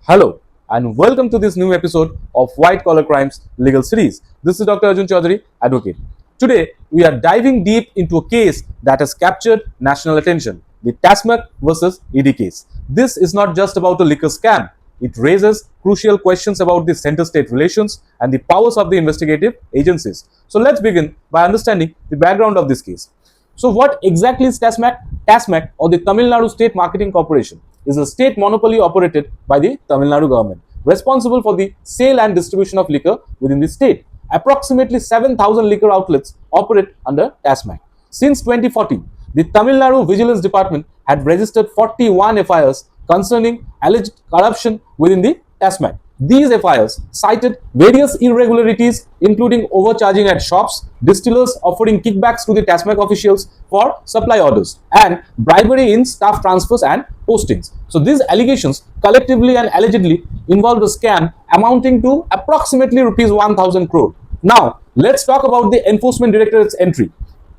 Hello and welcome to this new episode of White Collar Crimes Legal Series. This is Dr. Arjun Chowdhury, advocate. Today we are diving deep into a case that has captured national attention, the TASMAC versus ED case. This is not just about a liquor scam. It raises crucial questions about the center-state relations and the powers of the investigative agencies. So let's begin by understanding the background of this case. So what exactly is TASMAC? TASMAC, or the Tamil Nadu State Marketing Corporation, is a state monopoly operated by the Tamil Nadu government, responsible for the sale and distribution of liquor within the state. Approximately 7,000 liquor outlets operate under TASMAC. Since 2014, the Tamil Nadu Vigilance Department had registered 41 FIRs concerning alleged corruption within the TASMAC. These FIRs cited various irregularities, including overcharging at shops, distillers offering kickbacks to the TASMAC officials for supply orders, and bribery in staff transfers and postings. So these allegations collectively and allegedly involved a scam amounting to approximately rupees 1,000 crore. Now, let's talk about the Enforcement Directorate's entry.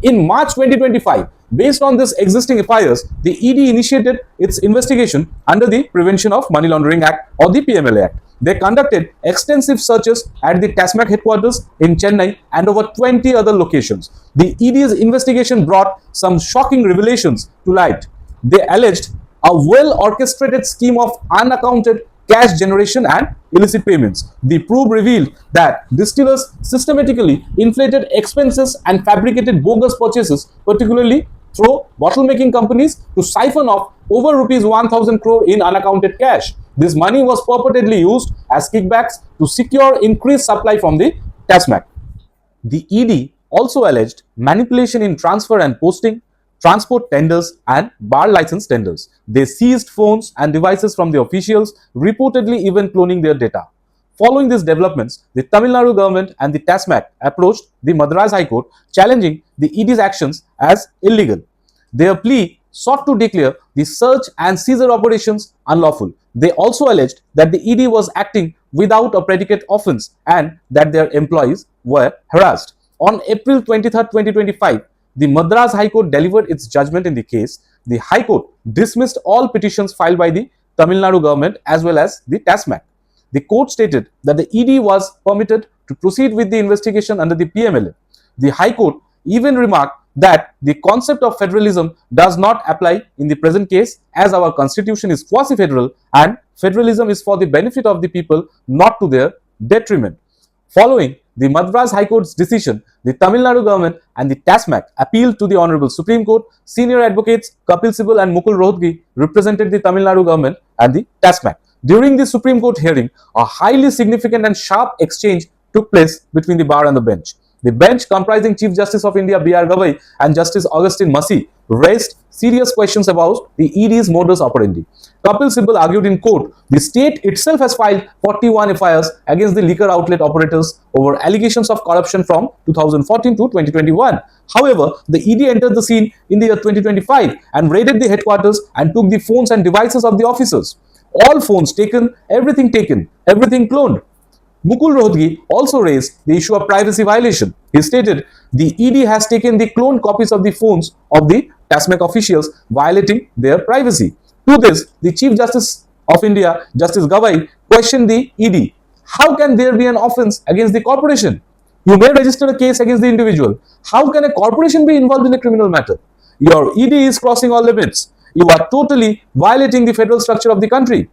In March 2025, based on this existing FIRs, the ED initiated its investigation under the Prevention of Money Laundering Act or the PMLA Act. They conducted extensive searches at the TASMAC headquarters in Chennai and over 20 other locations. The ED's investigation brought some shocking revelations to light. They alleged a well-orchestrated scheme of unaccounted cash generation and illicit payments. The probe revealed that distillers systematically inflated expenses and fabricated bogus purchases, particularly through bottle-making companies, to siphon off over rupees 1,000 crore in unaccounted cash. This money was purportedly used as kickbacks to secure increased supply from the TASMAC. The ED also alleged manipulation in transfer and posting, transport tenders and bar license tenders. They seized phones and devices from the officials, reportedly even cloning their data. Following these developments, the Tamil Nadu government and the TASMAC approached the Madras High Court, challenging the ED's actions as illegal. Their plea sought to declare the search and seizure operations unlawful. They also alleged that the ED was acting without a predicate offence and that their employees were harassed. On April 23, 2025, the Madras High Court delivered its judgment in the case. The High Court dismissed all petitions filed by the Tamil Nadu government as well as the TASMAC. The court stated that the ED was permitted to proceed with the investigation under the PMLA. The High Court even remarked that the concept of federalism does not apply in the present case, as our constitution is quasi-federal and federalism is for the benefit of the people, not to their detriment. Following the Madras High Court's decision, the Tamil Nadu government and the TASMAC appealed to the Honorable Supreme Court. Senior advocates Kapil Sibal and Mukul Rohatgi represented the Tamil Nadu government and the TASMAC. During the Supreme Court hearing, a highly significant and sharp exchange took place between the bar and the bench. The bench, comprising Chief Justice of India B.R. Gavai and Justice Augustine Massi, raised serious questions about the ED's modus operandi. Kapil Sibal argued in court the state itself has filed 41 FIRs against the liquor outlet operators over allegations of corruption from 2014 to 2021. However, the ED entered the scene in the year 2025 and raided the headquarters and took the phones and devices of the officers. All phones taken, everything cloned. Mukul Rohatgi also raised the issue of privacy violation. He stated the ED has taken the cloned copies of the phones of the TASMAC officials, violating their privacy. To this, the Chief Justice of India, Justice Gavai, questioned the ED. How can there be an offence against the corporation? You may register a case against the individual. How can a corporation be involved in a criminal matter? Your ED is crossing all limits. You are totally violating the federal structure of the country.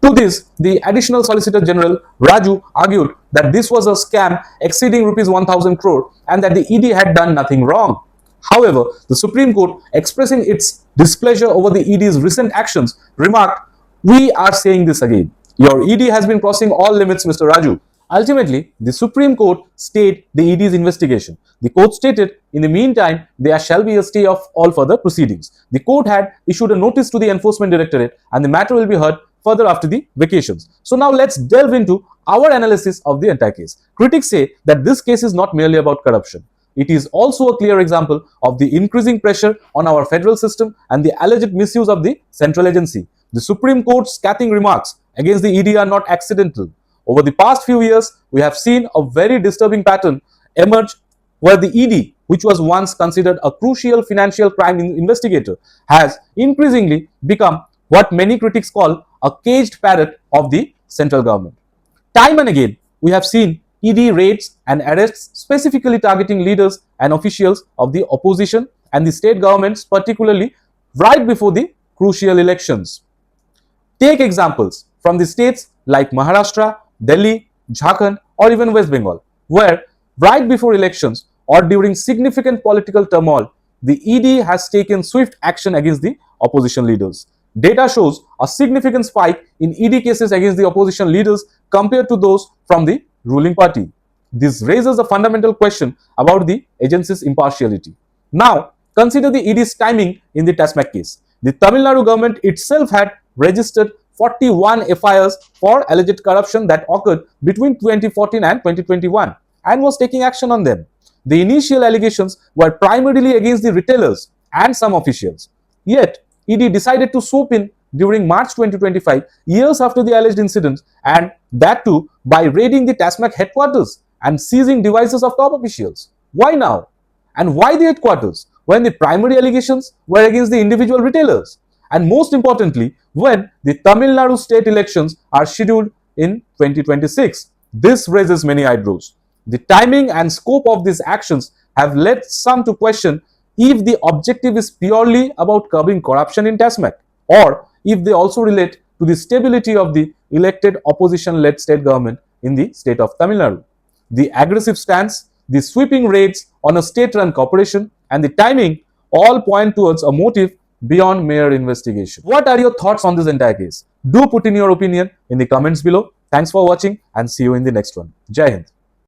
To this, the Additional Solicitor General Raju argued that this was a scam exceeding rupees 1,000 crore and that the ED had done nothing wrong. However, the Supreme Court, expressing its displeasure over the ED's recent actions, remarked, "We are saying this again. Your ED has been crossing all limits, Mr. Raju." Ultimately, the Supreme Court stayed the ED's investigation. The court stated, in the meantime, there shall be a stay of all further proceedings. The court had issued a notice to the Enforcement Directorate and the matter will be heard further after the vacations. So now let's delve into our analysis of the entire case. Critics say that this case is not merely about corruption. It is also a clear example of the increasing pressure on our federal system and the alleged misuse of the central agency. The Supreme Court's scathing remarks against the ED are not accidental. Over the past few years, we have seen a very disturbing pattern emerge where the ED, which was once considered a crucial financial crime investigator, has increasingly become what many critics call a caged parrot of the central government. Time and again, we have seen ED raids and arrests specifically targeting leaders and officials of the opposition and the state governments, particularly right before the crucial elections. Take examples from the states like Maharashtra, Delhi, Jharkhand, or even West Bengal, where right before elections or during significant political turmoil, the ED has taken swift action against the opposition leaders. Data shows a significant spike in ED cases against the opposition leaders compared to those from the ruling party. This raises a fundamental question about the agency's impartiality. Now, consider the ED's timing in the TASMAC case. The Tamil Nadu government itself had registered 41 FIRs for alleged corruption that occurred between 2014 and 2021 and was taking action on them. The initial allegations were primarily against the retailers and some officials. Yet, ED decided to swoop in during March 2025, years after the alleged incidents, and that too by raiding the TASMAC headquarters and seizing devices of top officials. Why now? And why the headquarters when the primary allegations were against the individual retailers? And most importantly, when the Tamil Nadu state elections are scheduled in 2026. This raises many eyebrows. The timing and scope of these actions have led some to question if the objective is purely about curbing corruption in TASMAC, or if they also relate to the stability of the elected opposition-led state government in the state of Tamil Nadu. The aggressive stance, the sweeping raids on a state-run corporation, and the timing all point towards a motive beyond mere investigation. What are your thoughts on this entire case? Do put in your opinion in the comments below. Thanks for watching and see you in the next one. Jai Hind.